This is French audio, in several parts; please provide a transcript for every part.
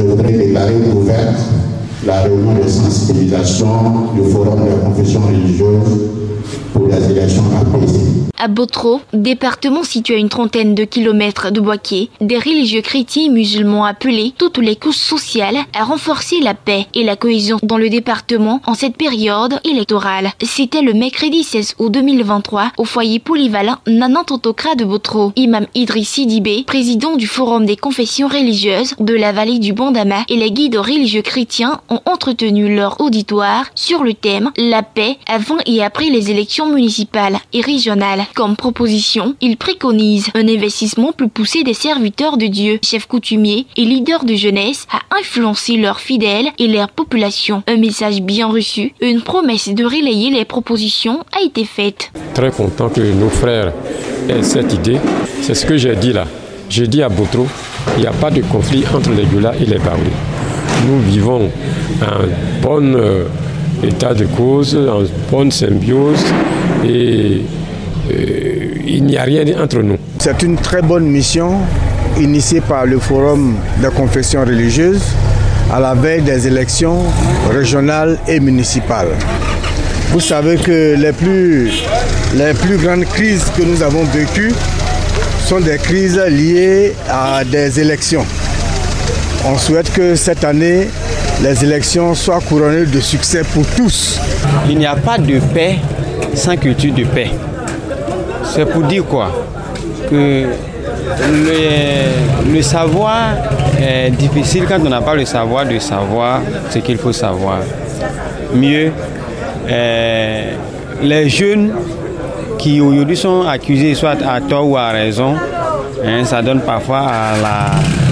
je voudrais déclarer ouverte la réunion de sensibilisation du Forum des confessions religieuses pour les élections apaisées. À Botro, département situé à une trentaine de kilomètres de Boaké, des religieux chrétiens et musulmans appelés toutes les couches sociales à renforcer la paix et la cohésion dans le département en cette période électorale. C'était le mercredi 16 août 2023 au foyer polyvalent Nana Totokra de Botro. Imam Idrissi Dibé, président du Forum des confessions religieuses de la vallée du Bandama, et les guides religieux chrétiens ont entretenu leur auditoire sur le thème « La paix avant et après les élections municipales et régionales ». Comme proposition, il préconise un investissement plus poussé des serviteurs de Dieu, chefs coutumiers et leaders de jeunesse à influencer leurs fidèles et leur population. Un message bien reçu, une promesse de relayer les propositions a été faite. Très content que nos frères aient cette idée. C'est ce que j'ai dit là. J'ai dit à Botro, il n'y a pas de conflit entre les Gula et les Baoulés. Nous vivons un bon état de cause, en bonne symbiose et il n'y a rien entre nous. C'est une très bonne mission initiée par le Forum des confessions religieuses à la veille des élections régionales et municipales. Vous savez que les plus grandes crises que nous avons vécues sont des crises liées à des élections. On souhaite que cette année, les élections soient couronnées de succès pour tous. Il n'y a pas de paix sans culture de paix. C'est pour dire quoi? Que le savoir est difficile quand on n'a pas le savoir de savoir ce qu'il faut savoir. Mieux, les jeunes qui aujourd'hui sont accusés soit à tort ou à raison, ça donne parfois à la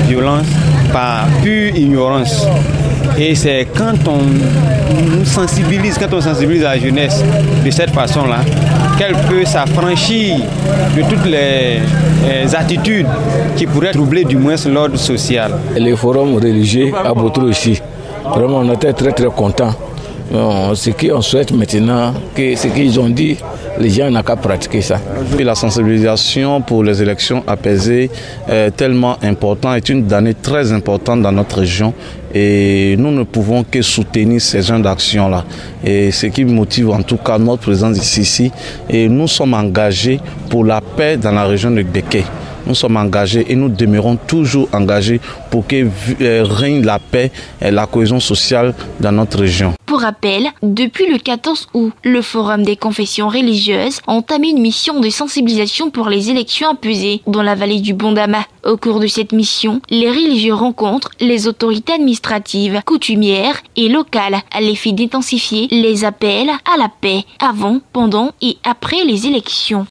violence par pure ignorance. Et c'est quand on sensibilise la jeunesse de cette façon-là, qu'elle peut s'affranchir de toutes les attitudes qui pourraient troubler du moins l'ordre social. Les forums religieux à Botro ici, vraiment on était très contents. Ce qu'on souhaite maintenant, que ce qu'ils ont dit, les gens n'ont qu'à pratiquer ça. La sensibilisation pour les élections apaisées est tellement importante, est une donnée très importante dans notre région et nous ne pouvons que soutenir ces genres d'actions-là. Et ce qui motive en tout cas notre présence ici, et nous sommes engagés pour la paix dans la région de Béké. Nous sommes engagés et nous demeurons toujours engagés pour que règne la paix et la cohésion sociale dans notre région. Pour rappel, depuis le 14 août, le Forum des confessions religieuses a entamé une mission de sensibilisation pour les élections apaisées dans la vallée du Bandama. Au cours de cette mission, les religieux rencontrent les autorités administratives, coutumières et locales à l'effet d'intensifier les appels à la paix avant, pendant et après les élections.